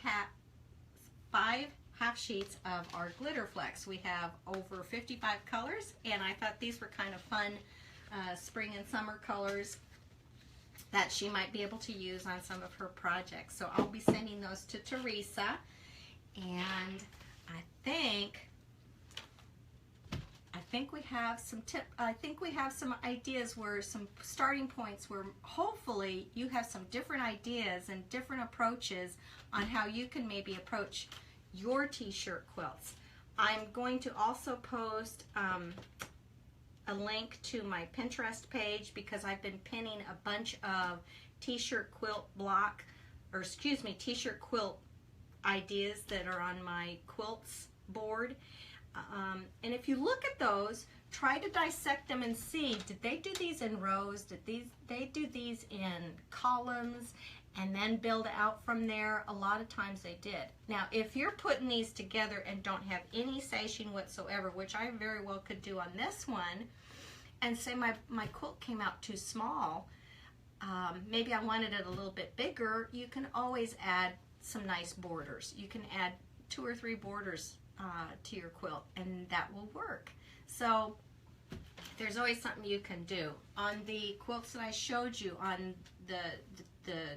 5 half sheets of our glitter flex. We have over 55 colors, and I thought these were kind of fun spring and summer colors that she might be able to use on some of her projects. So I'll be sending those to Teresa, and I think we have some some ideas, where some starting points where hopefully you have some different ideas and different approaches on how you can maybe approach your t-shirt quilts. I'm going to also post a link to my Pinterest page because I've been pinning a bunch of t-shirt quilt t-shirt quilt ideas that are on my quilts board. And if you look at those, try to dissect them and see, did they do these in rows? Did they do these in columns and then build out from there? A lot of times they did. Now, if you're putting these together and don't have any sashing whatsoever, which I very well could do on this one, and say my quilt came out too small, maybe I wanted it a little bit bigger, you can always add some nice borders. You can add 2 or 3 borders to your quilt, and that will work. So there's always something you can do. On the quilts that I showed you, on the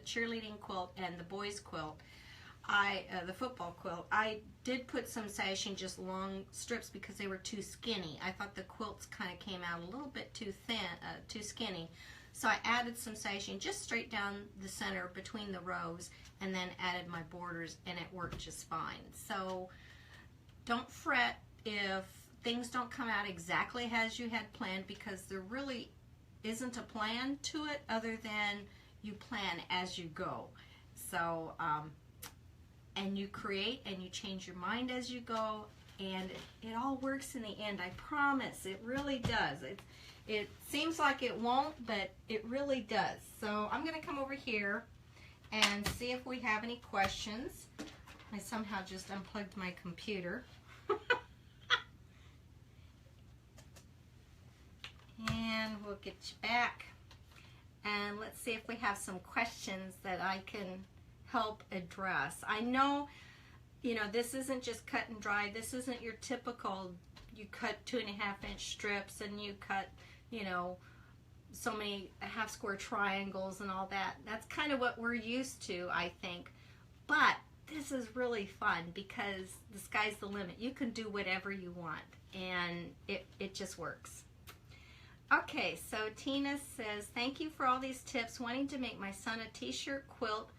cheerleading quilt and the boys quilt, the football quilt, I did put some sashing, just long strips, because they were too skinny. I thought the quilts kind of came out a little bit too thin, too skinny. So I added some sashing just straight down the center between the rows, and then added my borders, and it worked just fine. So don't fret if things don't come out exactly as you had planned, because there really isn't a plan to it other than you plan as you go. So, and you create and you change your mind as you go, and it all works in the end. I promise, it really does. It seems like it won't, but it really does. So I'm going to come over here and see if we have any questions. I somehow just unplugged my computer. And we'll get you back. And let's see if we have some questions that I can help address. I know, you know, this isn't just cut and dry. This isn't your typical, you cut 2.5-inch strips and you cut, you know, so many half square triangles and all that. That's kind of what we're used to, I think. But this is really fun because the sky's the limit. You can do whatever you want, and it just works. Okay, so Tina says, thank you for all these tips. Wanting to make my son a t-shirt quilt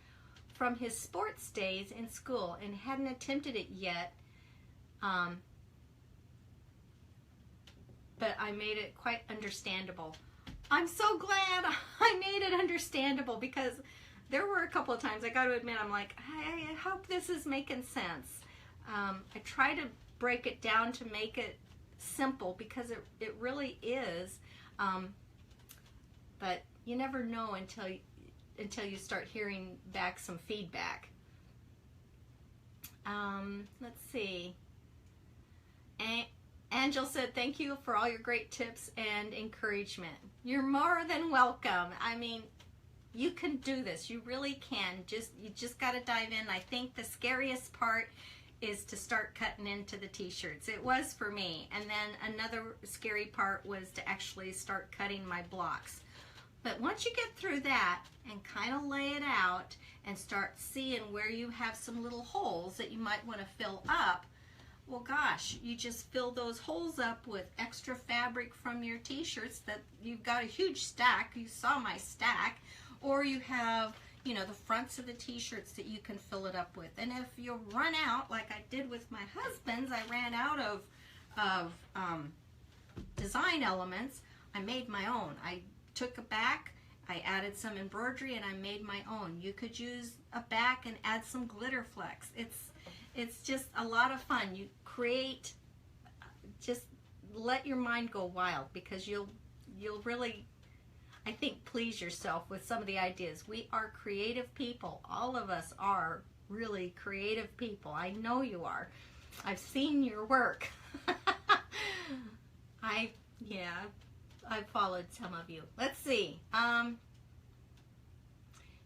from his sports days in school and hadn't attempted it yet, but I made it quite understandable. I'm so glad I made it understandable, because there were a couple of times, I got to admit, I'm like, I hope this is making sense. I try to break it down to make it simple because it really is. But you never know until you start hearing back some feedback. Let's see. Angel said, thank you for all your great tips and encouragement. You're more than welcome. I mean, you can do this. You really can. You just got to dive in. I think the scariest part is to start cutting into the t-shirts. It was for me. And then another scary part was to actually start cutting my blocks. But once you get through that and kind of lay it out and start seeing where you have some little holes that you might want to fill up, well, gosh, you just fill those holes up with extra fabric from your t-shirts that you've got a huge stack. You saw my stack. Or you have, you know, the fronts of the t-shirts that you can fill it up with. And if you run out, like I did with my husband's, I ran out of design elements, I made my own. I took a back, I added some embroidery, and I made my own. You could use a back and add some glitter flecks. It's just a lot of fun. You create, just let your mind go wild, because you'll really, I think, please yourself with some of the ideas. We are creative people. All of us are really creative people. I know you are. I've seen your work. I've followed some of you. Let's see.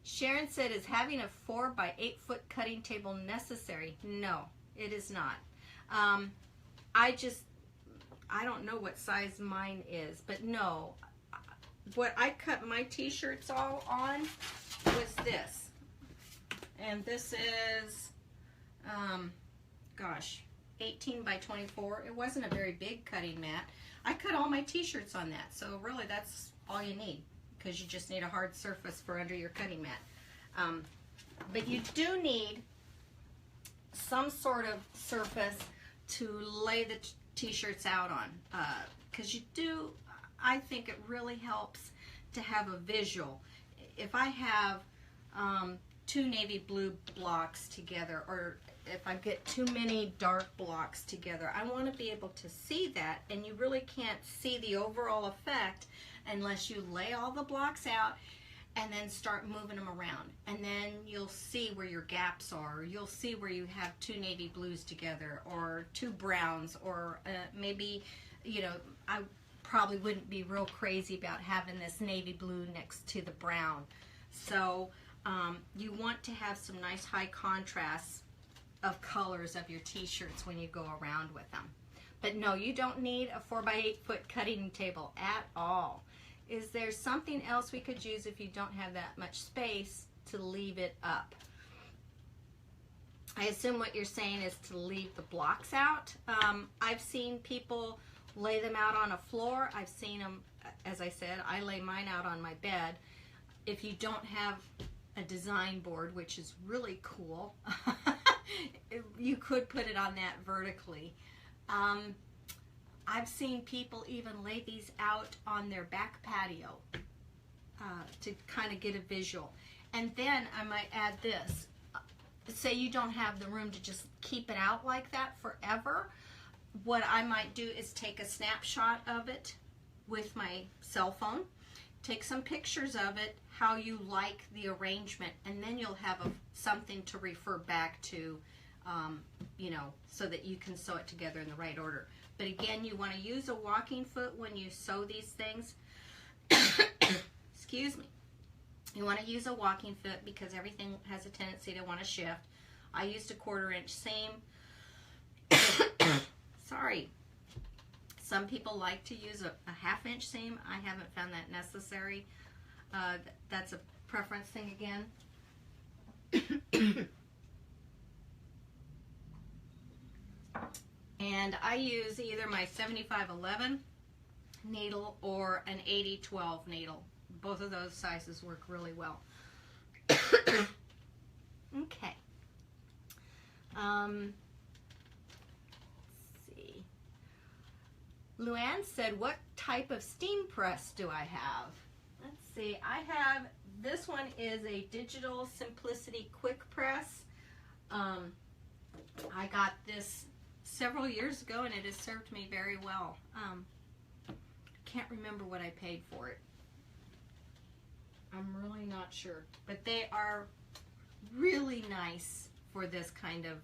Sharon said, is having a 4 by 8 foot cutting table necessary? No, it is not. I don't know what size mine is, but no. What I cut my t-shirts all on was this. And this is, gosh, 18 by 24. It wasn't a very big cutting mat. I cut all my t-shirts on that. So really that's all you need, because you just need a hard surface for under your cutting mat. But you do need some sort of surface to lay the t-shirts out on, because you do, I think it really helps to have a visual. If I have 2 navy blue blocks together, or if I get too many dark blocks together, I want to be able to see that, and you really can't see the overall effect unless you lay all the blocks out and then start moving them around. And then you'll see where your gaps are. You'll see where you have 2 navy blues together, or 2 browns, or maybe, you know, I probably wouldn't be real crazy about having this navy blue next to the brown. So you want to have some nice high contrasts of colors of your t-shirts when you go around with them. But no, you don't need a 4 by 8 foot cutting table at all. Is there something else we could use if you don't have that much space to leave it up? I assume what you're saying is to leave the blocks out. I've seen people lay them out on a floor. I've seen them, as I said, I lay mine out on my bed. If you don't have a design board, which is really cool, you could put it on that vertically. I've seen people even lay these out on their back patio to kind of get a visual. And then I might add this. Say you don't have the room to just keep it out like that forever. What I might do is take a snapshot of it with my cell phone, take some pictures of it, how you like the arrangement, and then you'll have something to refer back to, you know, so that you can sew it together in the right order. But again, you want to use a walking foot when you sew these things. Excuse me. You want to use a walking foot because everything has a tendency to want to shift. I used a 1/4 inch seam. Sorry. Some people like to use a 1/2 inch seam. I haven't found that necessary. That's a preference thing again. And I use either my 7511 needle or an 8012 needle. Both of those sizes work really well. Okay. Let's see. Luann said, what type of steam press do I have? Let's see. I have this one is a Digital Simplicity Quick Press. I got this several years ago and it has served me very well. Can't remember what I paid for it. I'm really not sure, but they are really nice for this kind of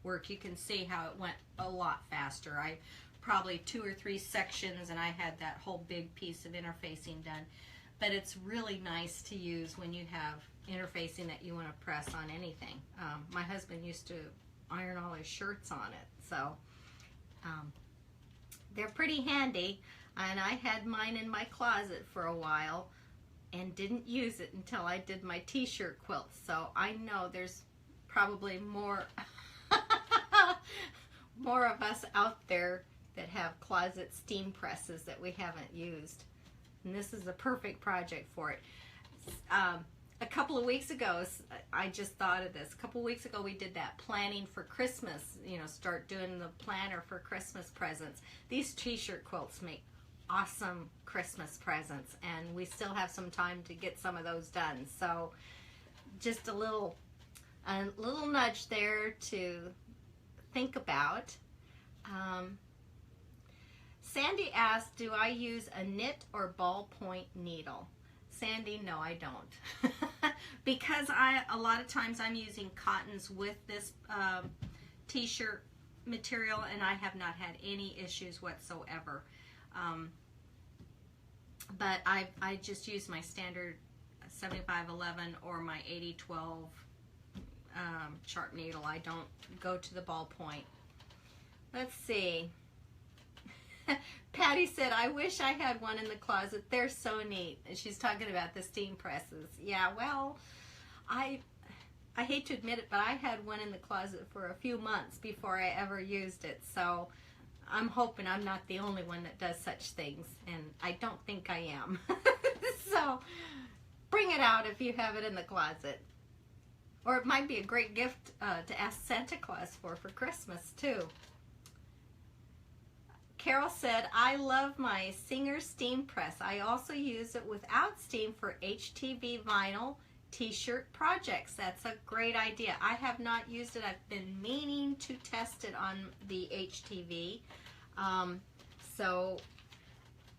work. You can see how it went a lot faster. I probably 2 or 3 sections and I had that whole big piece of interfacing done. But it's really nice to use when you have interfacing that you want to press on anything. My husband used to iron all his shirts on it, so they're pretty handy. And I had mine in my closet for a while and didn't use it until I did my t-shirt quilts. So I know there's probably more more of us out there that have closet steam presses that we haven't used. And this is the perfect project for it. A couple of weeks ago, I just thought of this. A couple of weeks ago, we did that planning for Christmas, you know, start doing the planner for Christmas presents. These t-shirt quilts make awesome Christmas presents, and we still have some time to get some of those done. So just a little nudge there to think about. Sandy asked, do I use a knit or ballpoint needle? Sandy, no, I don't. Because a lot of times I'm using cottons with this t-shirt material, and I have not had any issues whatsoever. But I just use my standard 7511 or my 8012 sharp needle. I don't go to the ballpoint. Let's see. Patty said, I wish I had one in the closet. They're so neat. And she's talking about the steam presses. Yeah, well, I hate to admit it, but I had one in the closet for a few months before I ever used it. So I'm hoping I'm not the only one that does such things, and I don't think I am. So bring it out if you have it in the closet. Or it might be a great gift to ask Santa Claus for Christmas too. Carol said, I love my Singer steam press. I also use it without steam for HTV vinyl t-shirt projects. That's a great idea. I have not used it. I've been meaning to test it on the HTV. So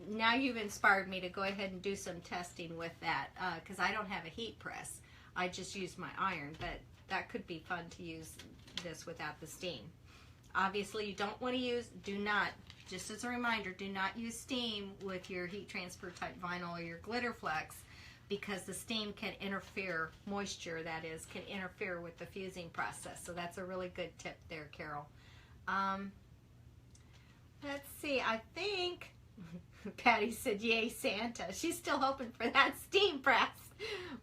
now you've inspired me to go ahead and do some testing with that, because I don't have a heat press. I just use my iron, but that could be fun to use this without the steam. Obviously, you don't want to use, just as a reminder, do not use steam with your heat transfer type vinyl or your glitter flex, because the steam can interfere, moisture that is, can interfere with the fusing process. So that's a really good tip there, Carol. Let's see, I think Patty said, yay, Santa. She's still hoping for that steam press.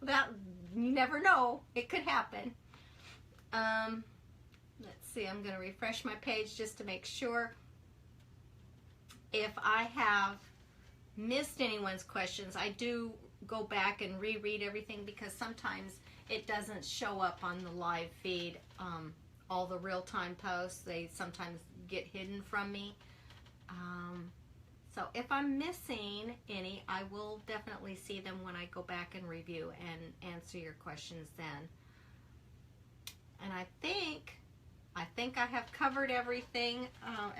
That, you never know, it could happen. Let's see, I'm going to refresh my page just to make sure. If I have missed anyone's questions, I do go back and reread everything, because sometimes it doesn't show up on the live feed. All the real-time posts, they sometimes get hidden from me. So if I'm missing any, I will definitely see them when I go back and review and answer your questions then. And I think I have covered everything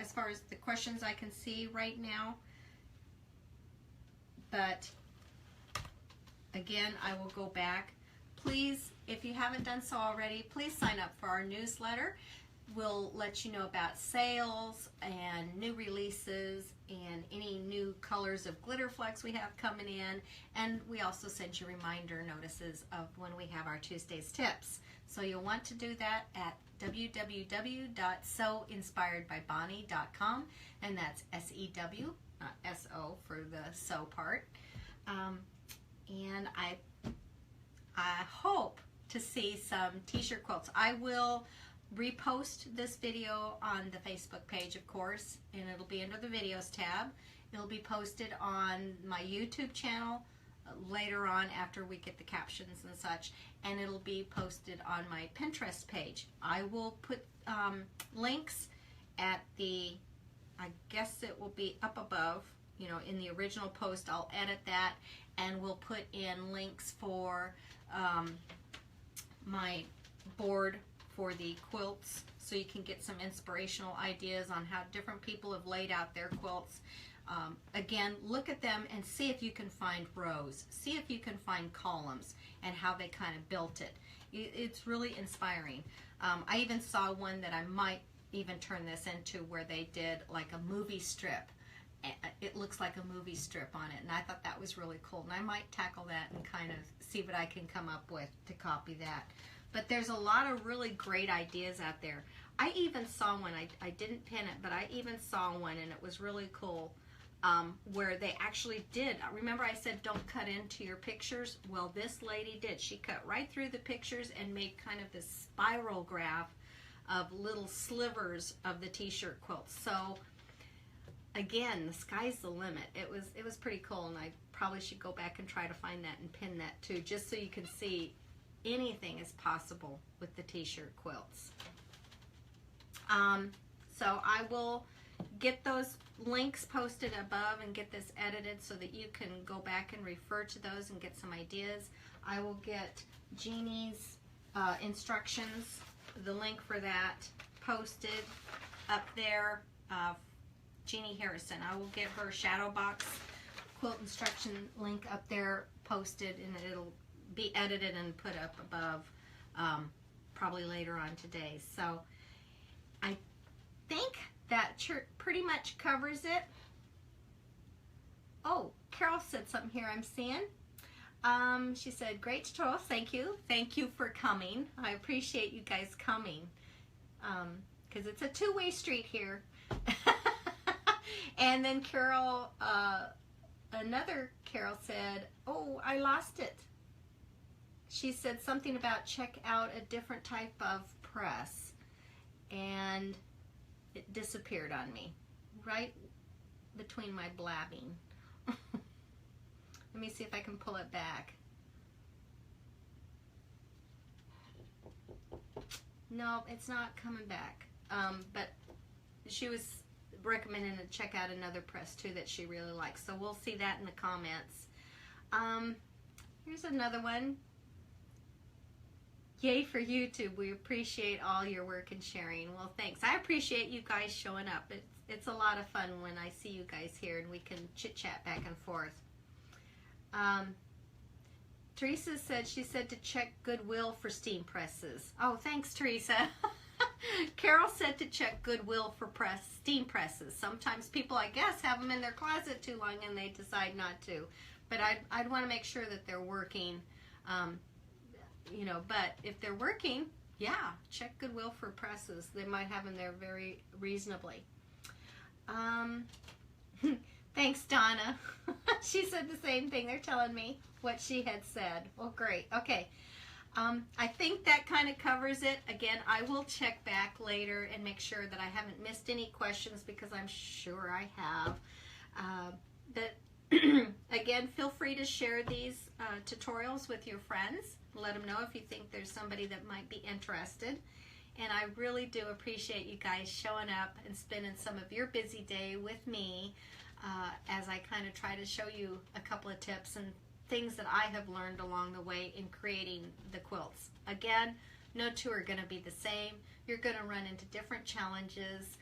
as far as the questions I can see right now. But again, I will go back. Please, if you haven't done so already, please sign up for our newsletter. We'll let you know about sales and new releases and any new colors of glitter flex we have coming in. And we also send you reminder notices of when we have our Tuesdays tips. So you'll want to do that at www.sewinspiredbybonnie.com, and that's S-E-W, not S-O for the sew part. And I hope to see some t-shirt quilts. I will repost this video on the Facebook page, of course, and it'll be under the videos tab. It'll be posted on my YouTube channel later on after we get the captions and such, and it'll be posted on my Pinterest page. I will put links at the, I guess it will be up above. you know, in the original post, I'll edit that, and we'll put in links for my board for the quilts, so you can get some inspirational ideas on how different people have laid out their quilts. Again, look at them and see if you can find rows, see if you can find columns, and how they kind of built it. It's really inspiring. I even saw one that I might even turn this into, where they did like a movie strip. It looks like a movie strip on it, and I thought that was really cool, and I might tackle that and kind of see what I can come up with to copy that. But there's a lot of really great ideas out there. I even saw one, I didn't pin it, but I even saw one, and it was really cool, where they actually did. Remember I said don't cut into your pictures? Well, this lady did. She cut right through the pictures and made kind of this spiral graph of little slivers of the t-shirt quilts. So again, the sky's the limit. It was pretty cool, and I probably should go back and try to find that and pin that too, just so you can see anything is possible with the t-shirt quilts. So I will get those links posted above and get this edited so that you can go back and refer to those and get some ideas. I will get Jeannie's instructions, the link for that, posted up there. Jeanne Harrison, I will get her shadow box quilt instruction link up there posted, and it'll be edited and put up above probably later on today. So I think that pretty much covers it. Oh, Carol said something here I'm seeing. She said, great tutorial, thank you. Thank you for coming. I appreciate you guys coming, because it's a two-way street here. And then Carol, another Carol said, oh, I lost it. She said something about check out a different type of press, and it disappeared on me right between my blabbing. Let me see if I can pull it back. No, it's not coming back. But she was recommending to check out another press too that she really likes, so we'll see that in the comments. Here's another one. Yay for YouTube. We appreciate all your work and sharing. Well, thanks. I appreciate you guys showing up. It's a lot of fun when I see you guys here and we can chit chat back and forth. Teresa said, she said to check Goodwill for steam presses. Oh, thanks, Teresa. Carol said to check Goodwill for steam presses. Sometimes people, I guess, have them in their closet too long and they decide not to. But I'd want to make sure that they're working. You know, but if they're working, yeah, check Goodwill for presses. They might have them there very reasonably. Thanks, Donna. She said the same thing. They're telling me what she had said. Well, great. Okay. I think that kind of covers it. Again, I will check back later and make sure that I haven't missed any questions, because I'm sure I have. But again, feel free to share these tutorials with your friends. Let them know if you think there's somebody that might be interested. And I really do appreciate you guys showing up and spending some of your busy day with me as I kind of try to show you a couple of tips and things that I have learned along the way in creating the quilts. Again, no two are going to be the same. You're going to run into different challenges.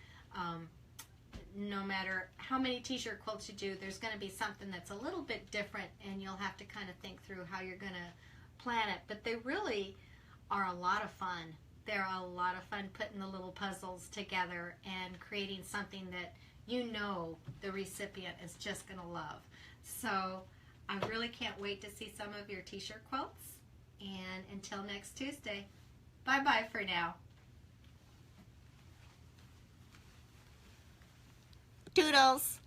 No matter how many t-shirt quilts you do, there's going to be something that's a little bit different, and you'll have to kind of think through how you're going to plan it. But they really are a lot of fun. They're a lot of fun putting the little puzzles together and creating something that you know the recipient is just going to love. So I really can't wait to see some of your t-shirt quilts. And until next Tuesday, bye-bye for now. Toodles!